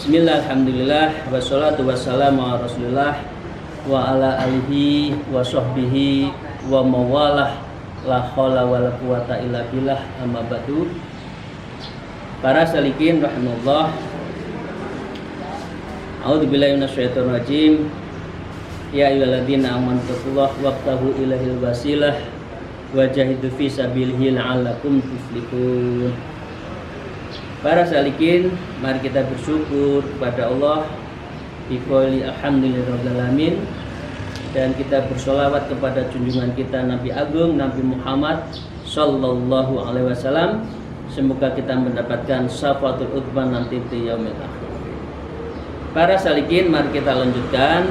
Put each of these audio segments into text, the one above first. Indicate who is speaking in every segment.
Speaker 1: Bismillah, alhamdulillah, wassalatu wassalamu ala rasulillah wa ala alihi wa sahbihi wa mawalah, la hawla wa la quwata illa billah, amma ba'du. Para salikin rahimahullah, a'udzubillahi minasyaitonir rajim. Ya ayyuhalladzina amanu taqullaha wabtaghu ilaihil wasilah wajahidu fi sabilihi la'allakum tuflihun. Para salikin, mari kita bersyukur kepada Allah biqouli alhamdulillahirabbil alamin, dan kita bersolawat kepada junjungan kita Nabi Agung Nabi Muhammad sallallahu alaihi wasallam. Semoga kita mendapatkan syafatul udzman nanti di yaumil akhir. Para salikin, mari kita lanjutkan.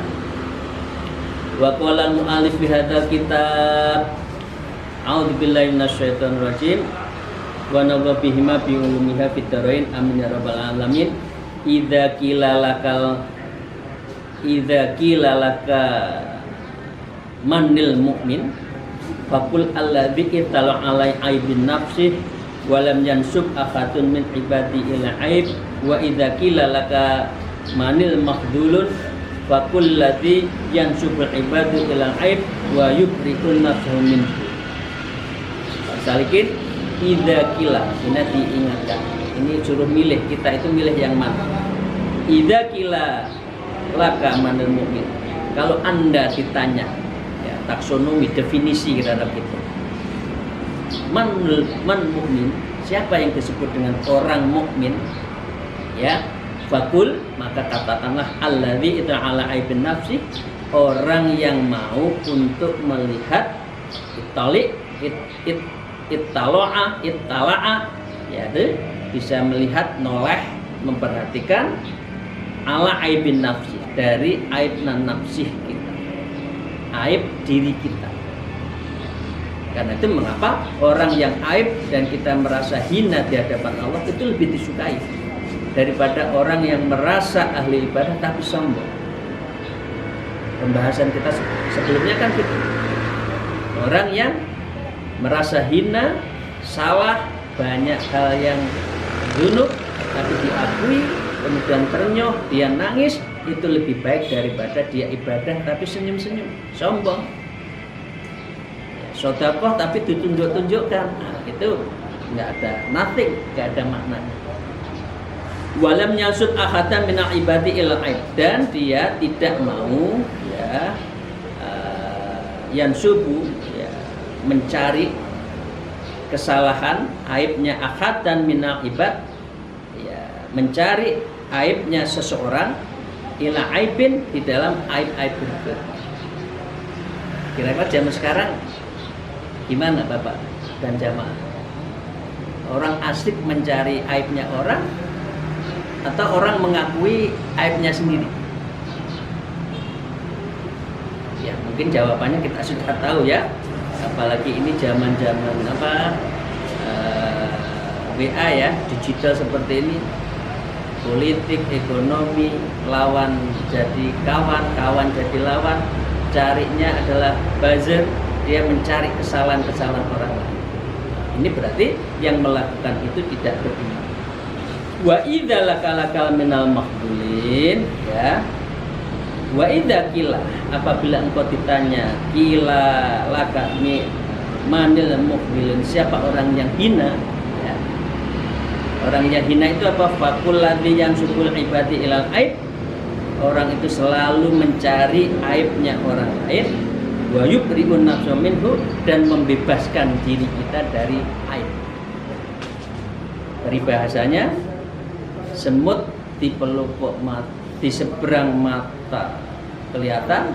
Speaker 1: Wa qala al-mu'allif fi hadzal kitab, a'udzubillahi minasyaitonir rajim. Wa nababihima bi ulumiha fid darain, amin ya rabbal alamin. Idza qila laka manil mu'min faqul alladzi itala alai aibin nafsi wa lam yansub ahadun min ibadi ila aib, wa idza qila laka manil makhdulun faqul ladzi yansubul ibadu ila aib wa yubri'un nafsuhu minhu. Salikin, idza qila, ini diingatkan, ini suruh milih, kita itu milih yang mana. Idza qila laka manil mu'min, kalau Anda ditanya, ya, taksonomi, definisi terhadap itu, man mukmin, siapa yang disebut dengan orang mukmin, ya, fakul, maka katakanlah alladzi ita'ala aibin nafsi, orang yang mau untuk melihat ittala'a, ya, bisa melihat, noleh, memperhatikan ala aibin nafsi, dari aib nafsih kita, aib diri kita. Karena itu mengapa orang yang aib dan kita merasa hina di hadapan Allah itu lebih disukai daripada orang yang merasa ahli ibadah tapi sombong. Pembahasan kita sebelumnya kan gitu. Orang yang merasa hina, salah, banyak hal yang junub tapi diakui, kemudian ternyuh, dia nangis, itu lebih baik daripada dia ibadah tapi senyum-senyum, sombong. Sedekah tapi ditunjuk-tunjukkan, nah, itu nggak ada, nothing, nggak ada maknanya. Walam yasud ahadan minal ibadi ila aib, dan dia tidak mau, ya, yansubu, ya, mencari kesalahan, aibnya ahadan minal ibad, ya, mencari aibnya seseorang ila aibin, di dalam aib-aib berikut. Kira-kira zaman sekarang gimana Bapak dan jamaah? Orang asik mencari aibnya orang atau orang mengakui aibnya sendiri? Ya, mungkin jawabannya kita sudah tahu, ya. Apalagi ini zaman-zaman WA, ya, digital seperti ini. Politik, ekonomi, lawan jadi kawan, kawan jadi lawan. Carinya adalah buzzer, dia mencari kesalahan-kesalahan orang lain. Ini berarti yang melakukan itu tidak beriman. Wa idza lakal minal makhdulin, ya. Wa idza qila, apabila engkau ditanya, qila laka manil mukhbilin, siapa orang yang hina, ya. Orang yang hina itu apa? Faqul ladzi yansubul ibadi ilal aib, orang itu selalu mencari aibnya orang lain, wa yubri'un nafsu minhu, dan membebaskan diri kita dari aib. Peribahasanya, semut di pelupuk mata, di seberang mata kelihatan,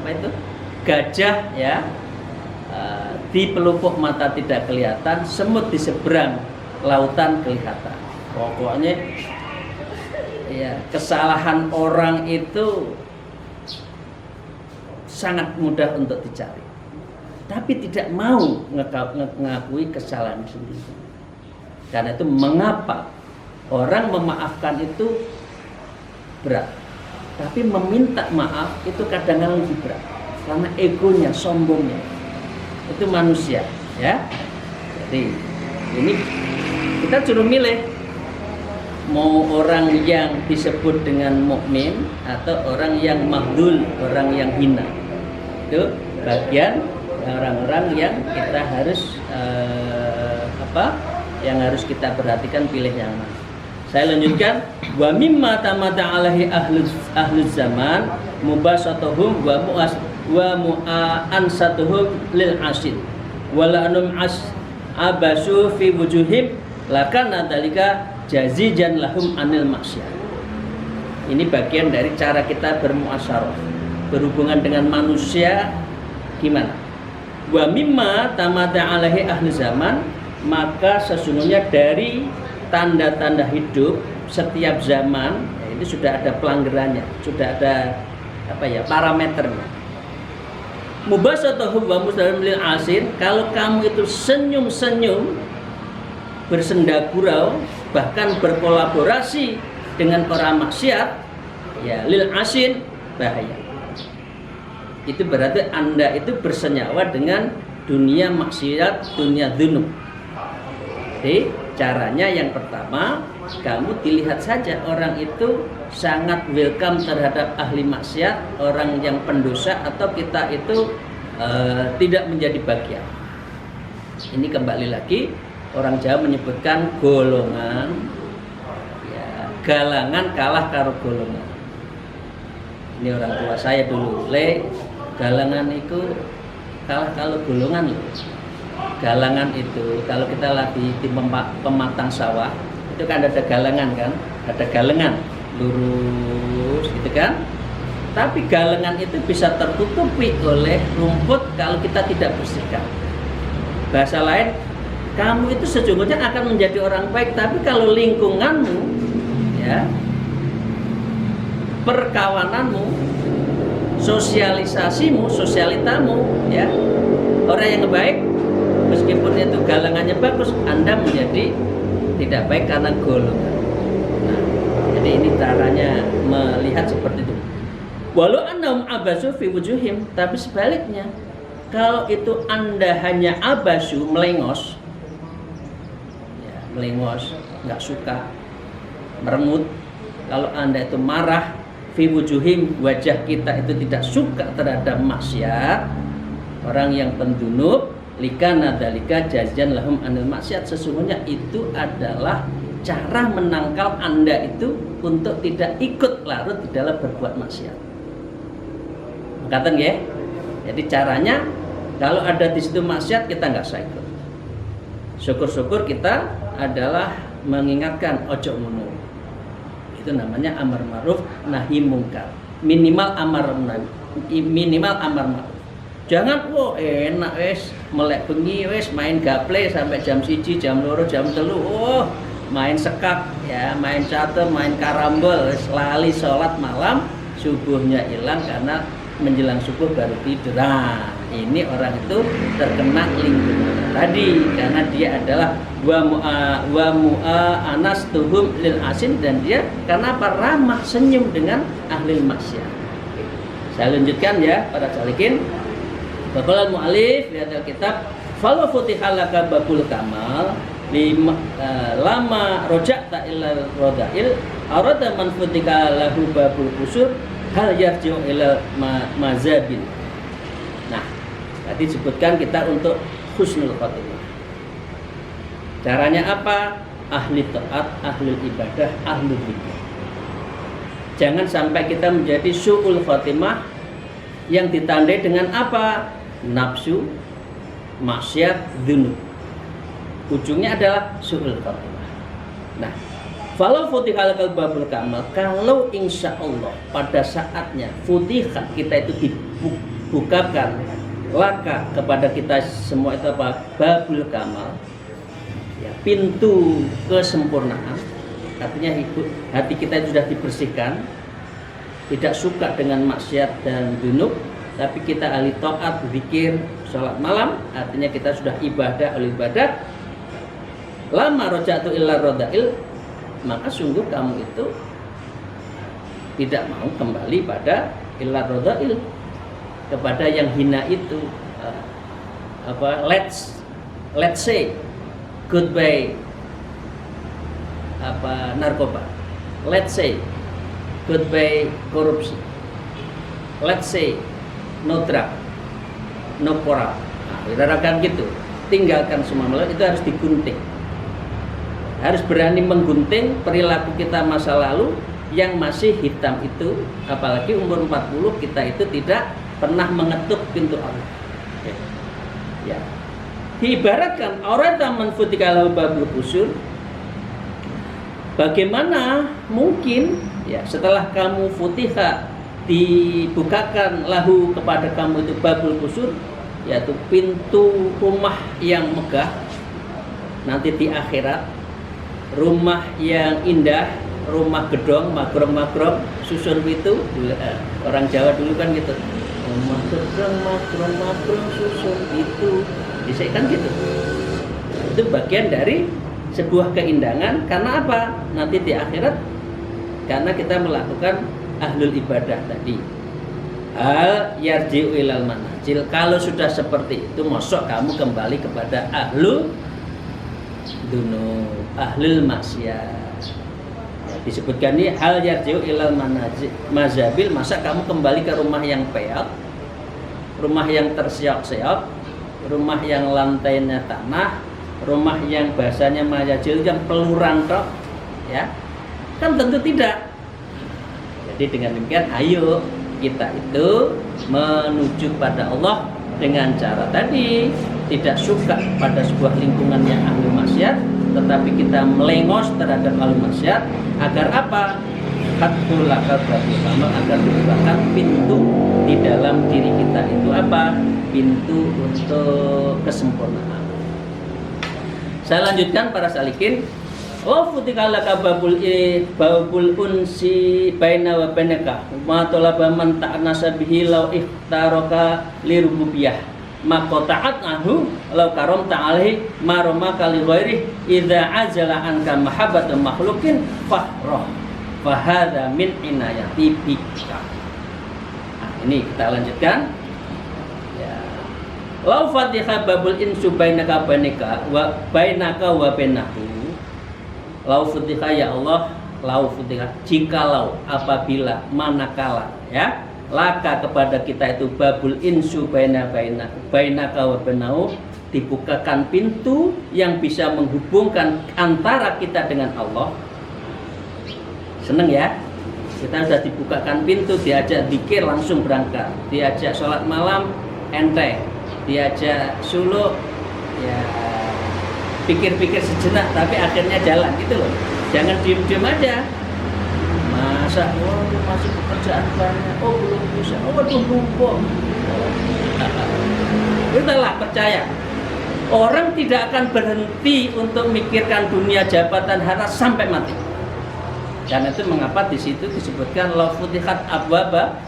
Speaker 1: apa itu? Gajah, ya, di pelupuk mata tidak kelihatan, semut di seberang lautan kelihatan. Pokoknya, ya, kesalahan orang itu sangat mudah untuk dicari, tapi tidak mau mengakui kesalahan sendiri. Karena itu mengapa orang memaafkan itu berat, tapi meminta maaf itu kadang-kadang lebih berat, karena egonya, sombongnya. Itu manusia, ya. Jadi ini kita suruh milih mau orang yang disebut dengan mukmin atau orang yang maghdul, orang yang hina. Itu bagian orang-orang yang kita harus yang harus kita perhatikan, pilih yang mana. Saya lanjutkan, wa mimma tamata alaihi ahluz zaman mubasatuhum wa mu'ansatuhum lil asid wala anum abasu fi wujuhim lakana dalika jazijan lahum anil maksiyah. Ini bagian dari cara kita bermuasyarah, berhubungan dengan manusia gimana. Wa mimma tamata alaihi ahluz zaman, maka sesungguhnya dari tanda-tanda hidup setiap zaman ya, ini sudah ada pelanggarannya, sudah ada parameternya. Mubasatuhum wa muslim lil asin, kalau kamu itu senyum-senyum, bersenda gurau, bahkan berkolaborasi dengan orang maksiat, ya lil asin, bahaya. Itu berarti Anda itu bersenyawa dengan dunia maksiat, dunia dzunub. Jadi caranya yang pertama, kamu dilihat saja orang itu sangat welcome terhadap ahli maksiat, orang yang pendosa, atau kita itu tidak menjadi bagian. Ini kembali lagi orang Jawa menyebutkan golongan, ya, galangan kalah karo golongan. Ini orang tua saya dulu, galangan itu kalah kalau golongan loh. Galangan itu kalau kita lagi di pematang sawah itu kan ada galangan kan, ada galengan lurus gitu kan. Tapi galengan itu bisa tertutupi oleh rumput kalau kita tidak bersihkan. Bahasa lain, kamu itu sesungguhnya akan menjadi orang baik, tapi kalau lingkunganmu, ya, perkawananmu, sosialisasimu, sosialitamu, ya, orang yang baik, meskipun itu galangannya bagus, Anda menjadi tidak baik karena golongan. Nah, jadi ini caranya melihat seperti itu. Walau annahum abasu fi wujuhim, tapi sebaliknya, kalau itu Anda hanya abasu, melengos, ya, melengos, nggak suka, merengut. Kalau Anda itu marah, fi wujuhim, wajah kita itu tidak suka terhadap maksiat, orang yang pendunub, likana dalika jazian lahum anil maksiat, sesungguhnya itu adalah cara menangkal Anda itu untuk tidak ikut larut di dalam berbuat maksiat. Katakan ya. Jadi caranya kalau ada di situ maksiat kita nggak usah ikut. Syukur-syukur kita adalah mengingatkan ojo ngono. Itu namanya amar ma'ruf nahi mungkar. Minimal amar ma'ruf. Jangan enak wes melek bengi wes main gaple sampai jam 1, jam 2, jam 3. Main sekak ya, main catur, main karambol, wes lali sholat malam, subuhnya hilang karena menjelang subuh baru tidur. Nah, ini orang itu terkena lingkungan tadi karena dia adalah wa mu'anas tuhum lil asin, dan dia karena apa? Ramah, senyum dengan ahli maksiat. Saya lanjutkan ya para salikin. Baqal mu'alif lihat kitab falau futihalaka babul kamal lama roja'ta ila rodail arada man futika lahu babul kusur hal yarji'u ila mazabil. Nah, tadi sebutkan kita untuk husnul khotimah. Caranya apa? Ahli taat, ahli ibadah, ahli zikir. Jangan sampai kita menjadi su'ul khotimah yang ditandai dengan apa? Nafsu, maksiat, dzunub. Ujungnya adalah su'ul khotimah. Nah, falau futihal babul kamal, kalau insya Allah pada saatnya futihah kita itu dibukakan laka kepada kita semua itu apa? Babul kamal, ya, pintu kesempurnaan. Artinya hati kita sudah dibersihkan, tidak suka dengan maksiat dan dzunub, tapi kita ahli taat, zikir, sholat malam, artinya kita sudah ibadah, ahli ibadah. Lama roja'tu illa rodail, maka sungguh kamu itu tidak mau kembali pada illa rodail, kepada yang hina itu. Let's say goodbye narkoba. Let's say goodbye korupsi. Let's say no drug, no porap. Nah, ibaratkan gitu. Tinggalkan semua itu harus digunting. Harus berani menggunting perilaku kita masa lalu yang masih hitam itu, apalagi umur 40 kita itu tidak pernah mengetuk pintu Allah. Ya. Diibaratkan orang taman futikalahu babul usul. Bagaimana mungkin ya setelah kamu futiha dibukakan lahu kepada kamu itu babul usul, yaitu pintu rumah yang megah nanti di akhirat, rumah yang indah, rumah gedong, magrong susun itu orang Jawa dulu kan gitu, rumah gedong, magrong susun itu kan gitu. Itu bagian dari sebuah keindahan. Karena apa? Nanti di akhirat karena kita melakukan ahlul ibadah tadi. Al yarji'u ilal manazil. Kalau sudah seperti itu, mosok kamu kembali kepada ahlul dunub, ahlul maksiat. Ya, disebutkan ini hal yarji'u ilal manazil mazabil. Masa kamu kembali ke rumah yang peot, rumah yang terseok-seok, rumah yang lantainya tanah, rumah yang bahasanya majajil yang peluran tok, ya kan tentu tidak. Jadi dengan demikian ayo kita itu menuju pada Allah dengan cara tadi, tidak suka pada sebuah lingkungan yang ahli maksiat, tetapi kita melengos terhadap ahli maksiat agar apa? Hatul lakal bersama, agar dibukakan pintu di dalam diri kita itu apa? Pintu untuk kesempurnaan. Saya lanjutkan para salikin. Wa futikalaka babul unsi baina wa bainaka ma talaba man ta'nasa bihi law ikhtaraka li rububiyah maka ta'atnahu law karamta alaihi ma ramaka li ghairi idza ajala anka mahabbatu makhluqin fahrah fa hadza min inayati bika. Nah, ini kita lanjutkan. Lau fatihah babul insu bainaka wa bainahu. Lau fatihah ya Allah, lau fatihah jikalau, apabila, manakala ya, laka kepada kita itu babul insu bainaka wa bainahu, dibukakan pintu yang bisa menghubungkan antara kita dengan Allah. Seneng ya? Kita sudah dibukakan pintu, diajak zikir langsung berangkat, diajak sholat malam enteng, diajak suluk ya pikir-pikir sejenak tapi akhirnya jalan gitu loh. Jangan diem-diem aja. Masa masih pekerjaan banyak, belum bisa, waduh lupa. Itulah percaya. Orang tidak akan berhenti untuk mikirkan dunia, jabatan, harta sampai mati. Dan itu mengapa di situ disebutkan la futihat abwaba.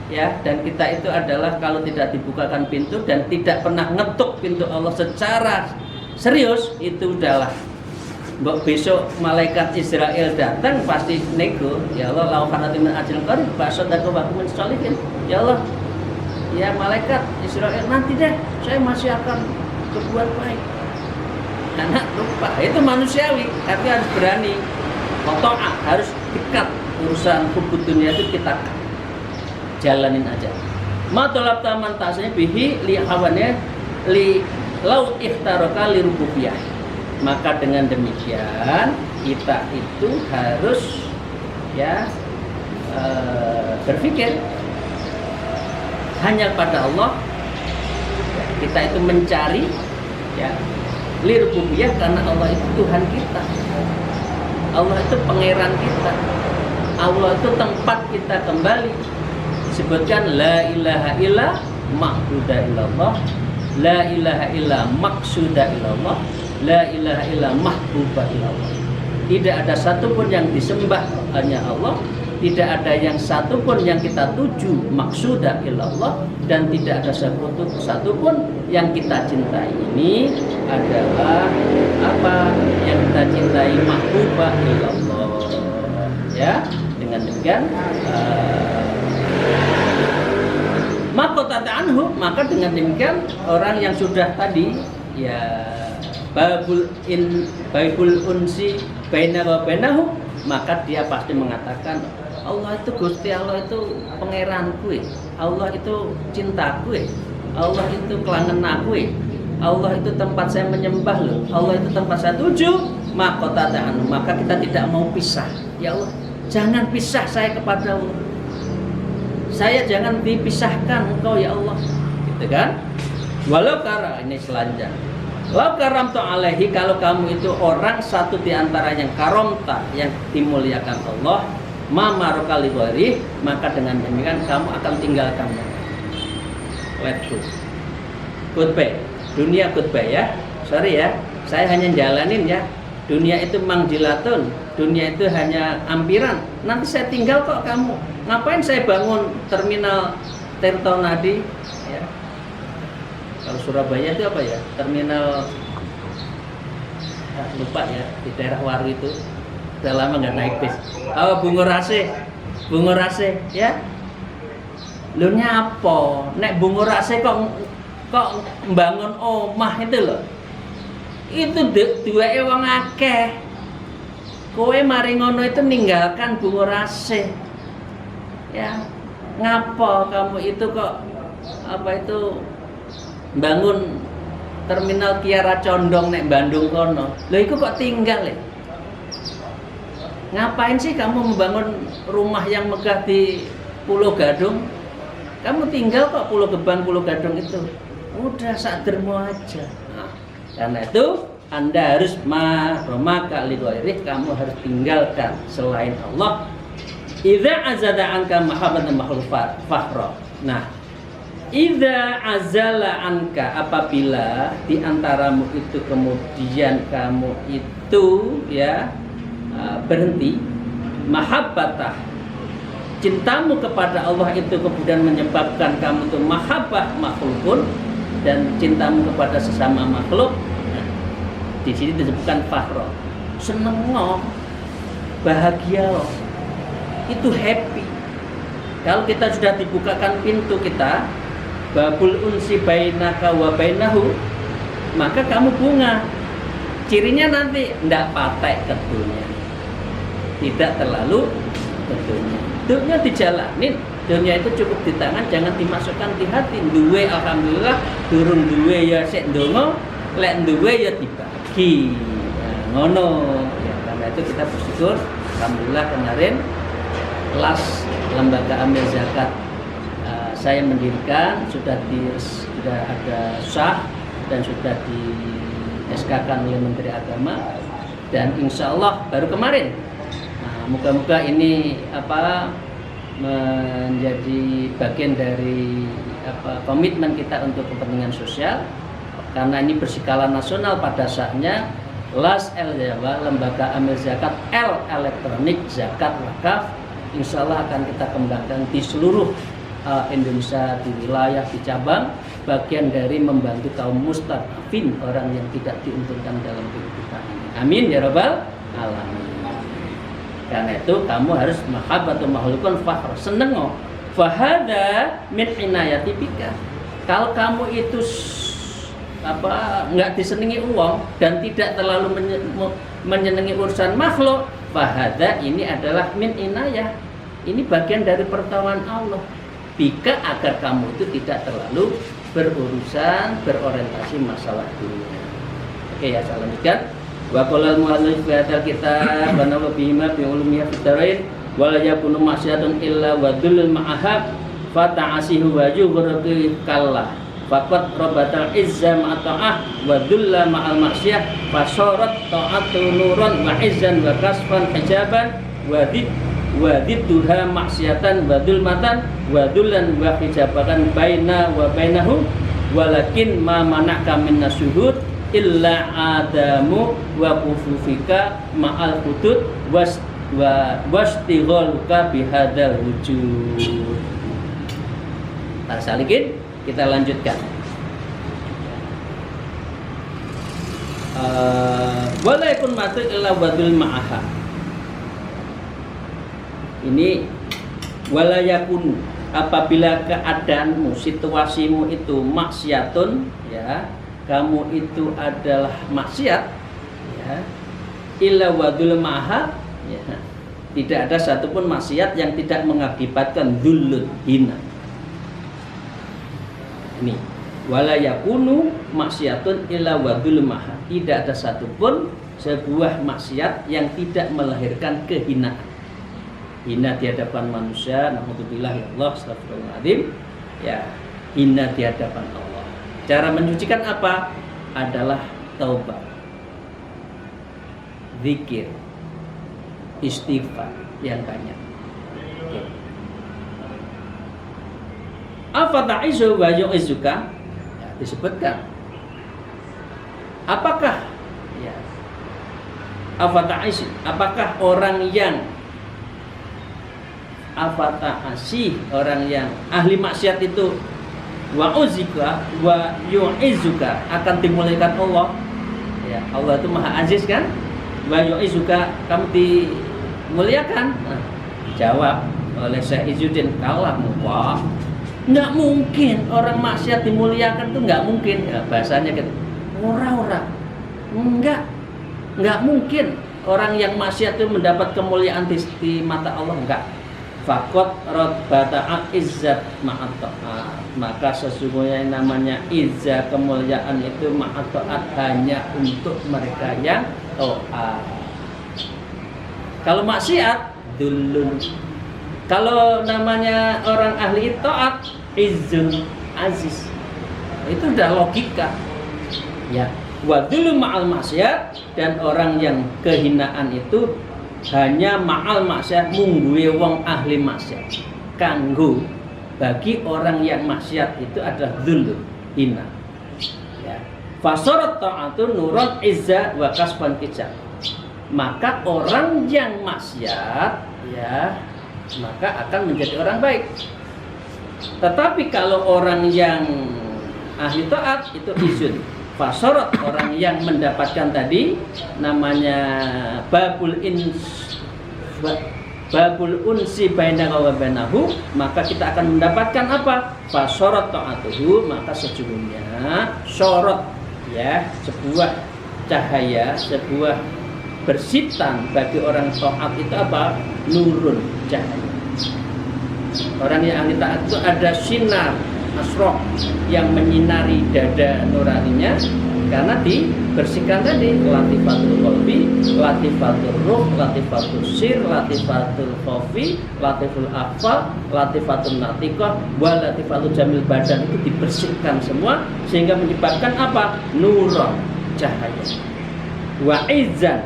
Speaker 1: Ya, dan kita itu adalah kalau tidak dibukakan pintu dan tidak pernah ngetuk pintu Allah secara serius, itu udahlah. Mbok besok malaikat Israel datang pasti nego, ya Allah lau kanatin min ajril qarib fasadaqa wa kum sholihin. Ya Allah, ya malaikat Israel nanti deh saya masih akan berbuat baik. Karena lupa, itu manusiawi, tapi harus berani. Kotoa harus dekat, urusan hubud dunia itu kita jalanin aja. Ma talab taman tasnya bihi li hawannya li laut ikhtaraka li rububiyah. Maka dengan demikian kita itu harus ya berpikir hanya pada Allah. Kita itu mencari ya li rububiyah karena Allah itu Tuhan kita. Allah itu pangeran kita. Allah itu tempat kita kembali. Disebutkan la ilaha illa ma'buda illallah, la ilaha illa maqsuda illallah, la ilaha illa mahbuba illallah. Tidak ada satupun yang disembah hanya Allah, tidak ada yang satupun yang kita tuju maksuda illallah, dan tidak ada satupun yang kita cintai. Ini adalah apa yang kita cintai, mahbuba illallah. Ya, dengan demikian maka dengan demikian orang yang sudah tadi ya babul unsi baina wa bainahu, maka dia pasti mengatakan Allah itu Gusti Allah itu pangeranku, Allah itu cintaku, Allah itu kelangen aku, Allah itu tempat saya menyembah loh, Allah itu tempat saya tuju. Maka kita tidak mau pisah. Ya Allah, jangan pisah saya kepada Allah. Saya jangan dipisahkan Engkau ya Allah. Gitu kan? Walau kara ini selanjang. Lau karam alaihi, kalau kamu itu orang satu di antara yang karomta, yang dimuliakan Allah, mama rokali ghairi, maka dengan demikian kamu akan tinggalkan. Let go. Goodbye. Dunia goodbye ya. Sorry ya, saya hanya jalanin ya. Dunia itu mangjilatun, dunia itu hanya ampiran. Nanti saya tinggal kok kamu. Ngapain saya bangun terminal Tirtonadi? Ya. Kalau Surabaya itu apa ya? Terminal lupa ya, di daerah Waru itu. Udah lama nggak naik bis. Oh, Bungurase, ya. Lu nyapo? Nek Bungurase kok membangun omah itu loh. Itu duweke wong akeh. Kowe mari ngono itu ninggalkan Bungurase. Ya. Ngapo kamu itu kok bangun terminal Kiara Condong nek Bandung kono. Lho iku kok tinggal ya? Ngapain sih kamu membangun rumah yang megah di Pulau Gadung? Kamu tinggal kok Pulau Gebang, Pulau Gadung itu. Udah sadermu aja. Nah, karena itu Anda harus maka lighairi, kamu harus tinggalkan selain Allah. Idza azada anka mahabbatan makhlufat fakhra. Nah, idza azala anka, apabila di antaramu itu kemudian kamu itu ya berhenti mahabbatah, cintamu kepada Allah itu kemudian menyebabkan kamu itu mahabbah makhlukun, dan cintamu kepada sesama makhluk. Nah, di sini disebutkan fakhra, seneng loh, bahagia loh, itu happy. Kalau kita sudah dibukakan pintu kita, babul unsi bainaka wa bainahu, maka kamu bunga. Cirinya nanti ndak patek kedunya, tidak terlalu kedunya. Dunia dijalanin, dunia itu cukup di tangan, jangan dimasukkan di hati. Duwe alhamdulillah, durung duwe ya sik ndonga, lek duwe ya dibagi. Nah, ngono. Ya, karena itu kita bersyukur, alhamdulillah kemarin kelas lembaga amil zakat saya mendirikan sudah ada sah dan sudah di SK-kan oleh Menteri Agama, dan insya Allah baru kemarin. Nah, moga-moga ini menjadi bagian dari komitmen kita untuk kepentingan sosial, karena ini berskala nasional pada saatnya. LAS L Jawa, Lembaga Amil Zakat L Elektronik Zakat Wakaf, insya Allah akan kita kembangkan di seluruh Indonesia, di wilayah, di cabang, bagian dari membantu kaum mustadafin, orang yang tidak diuntungkan dalam kehidupan ini. Amin ya rabbal alamin. Karena itu kamu harus mahabbatu makhlukun fakhr, seneng oh. Fahada min inayati bika. Kalau kamu itu nggak disenangi uang dan tidak terlalu menyenangi urusan makhluk, fahada ini adalah min inayah. Ini bagian dari pertolongan Allah. Bika, agar kamu itu tidak terlalu berurusan, berorientasi masalah dunia. Oke ya, saya lanjutkan. Wa qala al-mu'allif fi hadzal kitab wa nawa bihima bi ulumiyya fitarain wa la yakunu masyadun illa wa dhulul ma'ahab fa ta'asihu wa yughriqi kallah faqad rabatal izza ma'ata'ah wa dhulla ma'al maksiyah fa sarat ta'atu nuran wa izzan wa kasfan hijaban wa didduha maksiatan wa dzulmatan wa dzullan wa hijabakan baina wa bainahu walakin ma manaka min nasuhud illa adamu wa kufufika ma'al hudud wastighaluka bihadzal wujud. Salikin, kita lanjutkan. Wala yakun matu illa wadul ma'aha. Ini walayakun, apabila keadaanmu, situasimu itu maksiatun, ya, kamu itu adalah maksiat, ya, illa wadul maha, ya, tidak ada satupun maksiat yang tidak mengakibatkan dzulun, hina. Ini wala yakunu maksiatun illa wadul maha. Tidak ada satupun sebuah maksiat yang tidak melahirkan kehinaan. Hina di hadapan manusia, naudzubillah ya Allah, astagfirullahaladzim. Ya, hina di hadapan Allah. Cara menyucikan apa? Adalah taubat, zikir, istighfar yang banyak. Afata'izu wa yu'izuka, ya, disebutkan. Apakah ya, afata'isi, apakah orang yang orang yang ahli maksiat itu wa uzika wa yu'izuka akan dimuliakan Allah. Ya, Allah itu Maha Aziz kan? Wa yu'izuka, kamu dimuliakan. Nah, dijawab oleh Syekh Izzuddin, kalah muka. Enggak mungkin orang maksiat dimuliakan, itu enggak mungkin. Ya, bahasanya gitu. Ora. Enggak mungkin orang yang maksiat itu mendapat kemuliaan di mata Allah, enggak. Fakot rodbata izzat ma'at ta'at, maka sesungguhnya yang namanya izzah, kemuliaan itu ma'at ta'at, hanya untuk mereka yang taat. Kalau maksiat dulun. Kalau namanya orang ahli taat, izzun aziz. Itu udah logika. Ya, wa dulu ma'al maksiat, dan orang yang kehinaan itu hanya ma'al maksiat, mungguwe wong ahli maksiat. Kanggo bagi orang yang maksiat itu adalah dzul, hina. Ya. Fasarat ta'atu nuron izza wa kasban kijab. Maka orang yang maksiat, ya, maka akan menjadi orang baik. Tetapi kalau orang yang ahli taat itu izun. Fasorot, orang yang mendapatkan tadi namanya babul unsi bainahu wa bainahu, maka kita akan mendapatkan apa? Fasorot ta'atuhu, maka sesungguhnya sorot, ya, sebuah cahaya, sebuah bersitan bagi orang taat itu apa? Nurun, cahaya. Orang yang ahli taat itu ada sinar asroh yang menyinari dada nuraninya, karena dibersihkan tadi latifatul qalbi, latifatul ruh, latifatul sir, latifatul khofi, latiful akfal, latifatul natiqah, wa latifatul jamil badan, itu dibersihkan semua sehingga menyebabkan apa? Nuron, cahaya. Wa izzan,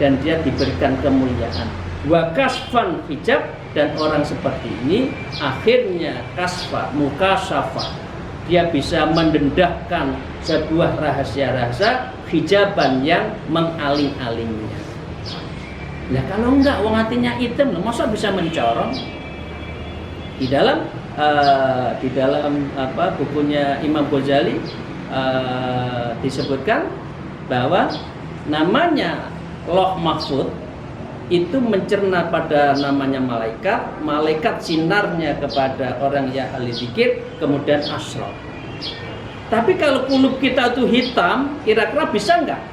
Speaker 1: dan dia diberikan kemuliaan. Wa kasfan hijab, dan orang seperti ini akhirnya kasfa, mukasafah, dia bisa mendendahkan sebuah rahasia-rahasia hijaban yang mengaling-alingnya. Nah kalau enggak, wong hatinya hitam, masa bisa mencorong? Di dalam bukunya Imam Ghazali disebutkan bahwa namanya Lauh Mahfud itu mencerna pada namanya malaikat sinarnya kepada orang yang ahli zikir, kemudian asrof. Tapi kalau kulub kita itu hitam, kira-kira bisa enggak?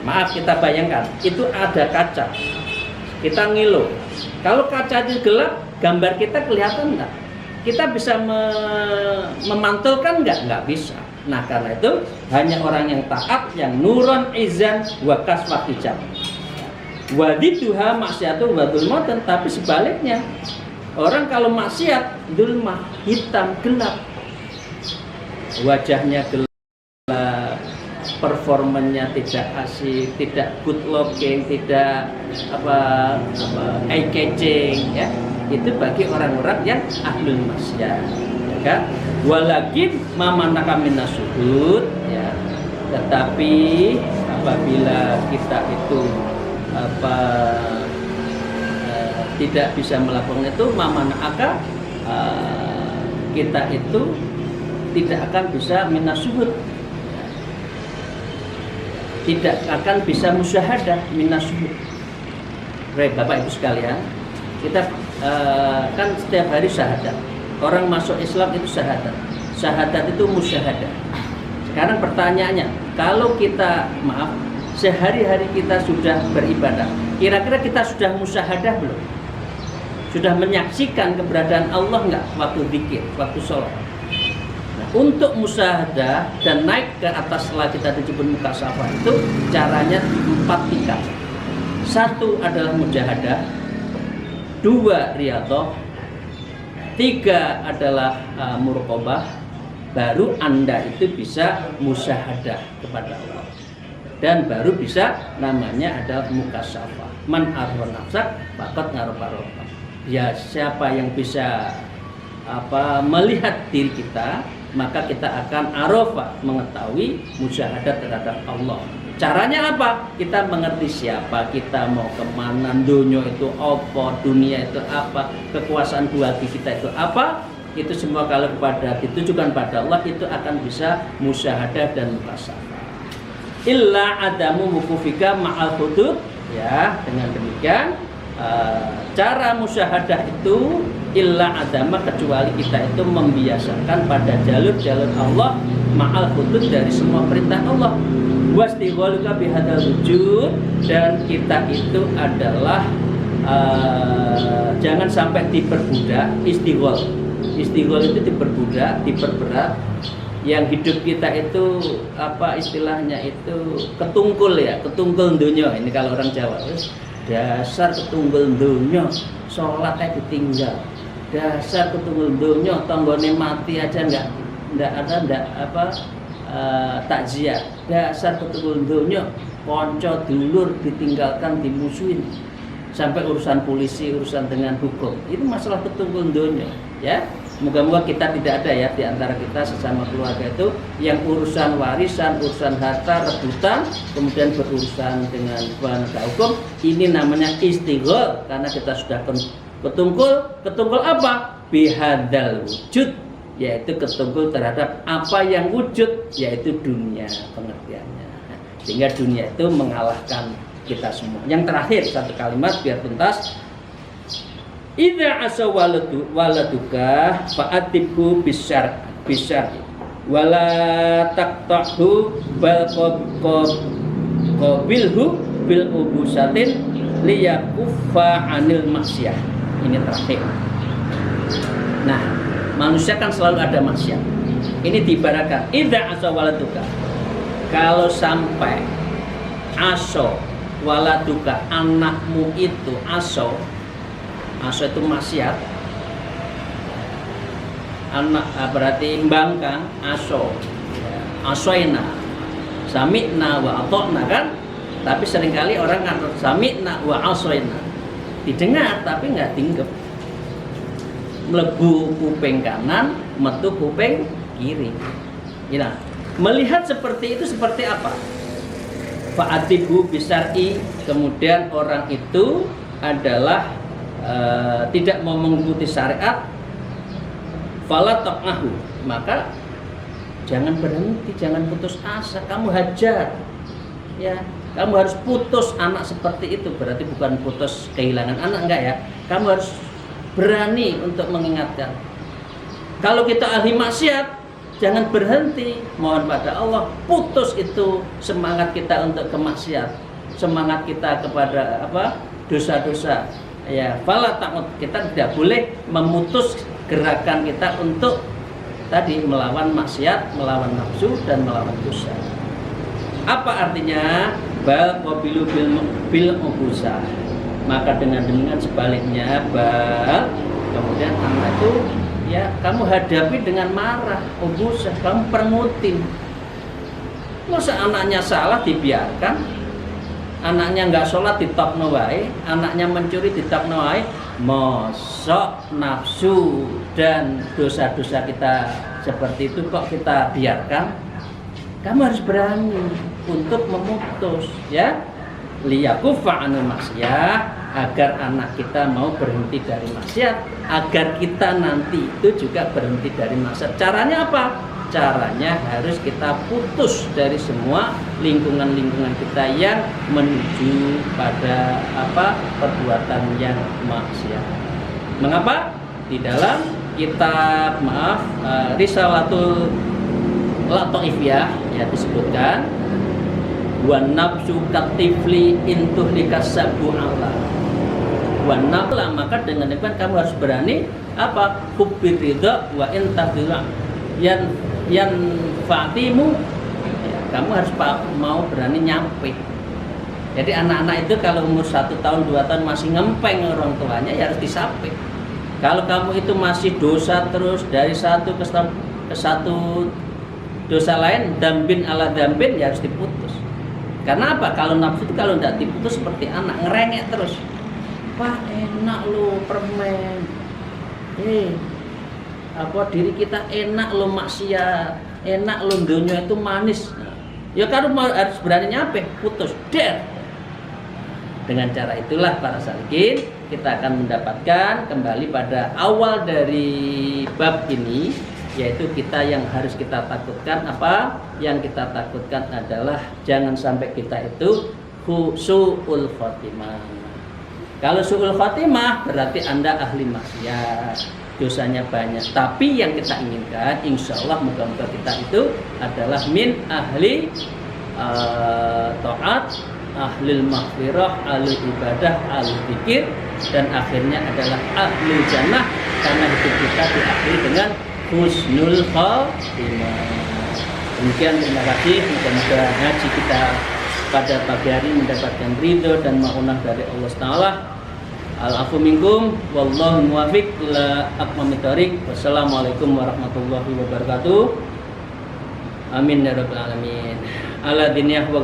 Speaker 1: Maaf, kita bayangkan, itu ada kaca, kita ngilu. Kalau kaca itu gelap, gambar kita kelihatan enggak? Kita bisa memantulkan enggak? Enggak bisa. Nah karena itu hanya orang yang taat, yang nuron izan wa kasfat hijab. Wadiduha maksiatul wa dzulmatan, tapi sebaliknya orang kalau maksiat dzulmah, hitam, gelap, wajahnya gelap, performanya tidak asik, tidak good looking, tidak eye catching, ya. Itu bagi orang-orang yang ahlul maksiat, ya kan? Walakin mamanaka minasuhud, ya. Tetapi apabila kita itu tidak bisa melakukan itu, mamanaka, kita itu tidak akan bisa minasuhud, tidak akan bisa musyahadah minasuhud. Bapak Ibu sekalian, kita kan setiap hari syahadat. Orang masuk Islam itu syahadat. Syahadat itu musyahadah. Sekarang pertanyaannya, kalau kita sehari-hari kita sudah beribadah, kira-kira kita sudah musyahadah belum? Sudah menyaksikan keberadaan Allah enggak waktu zikir, waktu sholat? Nah, untuk musyahadah dan naik ke atas setelah kita disebut mukasafah itu caranya 4 tingkat. 1 adalah mujahadah, 2 riyadhah, 3 adalah muraqabah, baru Anda itu bisa musyahadah kepada Allah. Dan baru bisa namanya adalah mukasafah. Man arwa nafsak faqad ngarafa rabbah. Ya, siapa yang bisa melihat diri kita, maka kita akan arafa, mengetahui musyahadat terhadap Allah. Caranya apa? Kita mengerti siapa kita, mau kemana, dunia itu apa, dunia itu apa, kekuasaan hati kita itu apa. Itu semua kalau ditujukan pada Allah, itu akan bisa musyahadah dan mukasafah. Illa adamu mukufika ma'al hudud, ya, dengan demikian cara musyahadah itu illa adama, kecuali kita itu membiasakan pada jalur-jalur Allah ma'al hudud, dari semua perintah Allah. Wastighaluka bihadzal wujud, dan kita itu adalah jangan sampai diperbudak. Istighol itu diperbudak, diperberat. Yang hidup kita itu istilahnya itu ketungkul, ya, ketungkul dunia. Ini kalau orang Jawa, dasar ketungkul dunia, sholatnya ditinggal. Dasar ketungkul dunia, tanggone mati aja enggak takziah. Dasar ketungkul dunia, konco dulur ditinggalkan, dimusuhin. Sampai urusan polisi, urusan dengan hukum. Itu masalah ketungkul dunia, ya. Moga-moga kita tidak ada, ya, di antara kita sesama keluarga itu yang urusan warisan, urusan harta, rebutan, kemudian berurusan dengan penegak hukum. Ini namanya istighol, karena kita sudah ketungkul apa? Bihadzal wujud, yaitu ketungkul terhadap apa yang wujud, yaitu dunia pengertiannya. Sehingga dunia itu mengalahkan kita semua. Yang terakhir, satu kalimat biar tuntas. Idza asa waladuka fa'atibhu bisyar wala taqtahu bal qabilhu bil ubusatin liyakuffa anil maksiyah. Ini terakhir. Nah, manusia kan selalu ada maksiat. Ini diibaratkan idza asa waladuka, kalau sampai aso waladuka, anakmu itu aso itu maksiat, anak berarti mbangkang, asoina, sami'na wa atokna, kan? Tapi seringkali orang kan sami'na wa asoina, didengar tapi nggak tinggep, melebu kuping kanan, metu kuping kiri. Nah, melihat seperti itu seperti apa? Fa'atibu bisar'i, kemudian orang itu adalah tidak mau mengikuti syariat, fala taqahu, maka jangan berhenti, jangan putus asa, kamu hajar, ya, kamu harus putus anak seperti itu. Berarti bukan putus kehilangan anak, enggak, ya, kamu harus berani untuk mengingatkan. Kalau kita ahli maksiat, jangan berhenti, mohon pada Allah, putus itu semangat kita untuk kemaksiat, semangat kita kepada dosa-dosa. Ya, fala ta'ud, kita tidak boleh memutus gerakan kita untuk tadi melawan maksiat, melawan nafsu dan melawan dosa. Apa artinya? Bal qabilu bil ubusa. Maka dengan sebaliknya, bal, kemudian anak itu, ya, kamu hadapi dengan marah, ubusa, kamu permutin. Masa anaknya salah dibiarkan? Anaknya nggak sholat ditokno wae, anaknya mencuri ditokno wae. Mosok nafsu dan dosa-dosa kita seperti itu kok kita biarkan? Kamu harus berani untuk memutus, ya, liyakuffa anil maksiyah, agar anak kita mau berhenti dari maksiat, agar kita nanti itu juga berhenti dari maksiat. Caranya apa? Caranya harus kita putus dari semua lingkungan-lingkungan kita yang menuju pada perbuatan yang maksiat. Mengapa? Di dalam kitab Risalatul Lataifiyah, ya, disebutkan wan nafsu katifli intuh likasabu Allah wan nafla, maka dengan demikian kamu harus berani apa? Hubbir ridha wa intafila yan fatimu, kamu harus mau berani nyampe. Jadi anak-anak itu kalau umur 1 tahun 2 tahun masih ngempeng orang tuanya, ya harus disape. Kalau kamu itu masih dosa terus dari satu ke satu dosa lain, dambin ala dambin, ya harus diputus. Karena apa? Kalau nafsu itu kalau tidak diputus seperti anak ngerengek terus. Wah enak lo permen, diri kita enak lo maksiat, enak lo dunia itu manis. Ya kamu harus berani nyampe, putus, der. Dengan cara itulah para salikin kita akan mendapatkan kembali pada awal dari bab ini, yaitu kita yang harus kita takutkan apa? Yang kita takutkan adalah jangan sampai kita itu su'ul khotimah. Kalau su'ul khotimah berarti Anda ahli maksiat, dosanya banyak. Tapi yang kita inginkan, insya Allah moga-moga kita itu adalah min ahli taat, ahlul maghfirah, ahlul ibadah, ahlul zikir, dan akhirnya adalah ahlul jannah, karena hidup kita diakhiri dengan husnul khatimah. Demikian, terima kasih. Moga-moga ngaji kita pada pagi hari mendapatkan ridho dan maunah dari Allah Ta'ala. Al-afu minkum wallahu muwafiq ila aqwamit thoriq. Wassalamualaikum warahmatullahi wabarakatuh. Amin ya rabbal alamin. Ala diniyah wa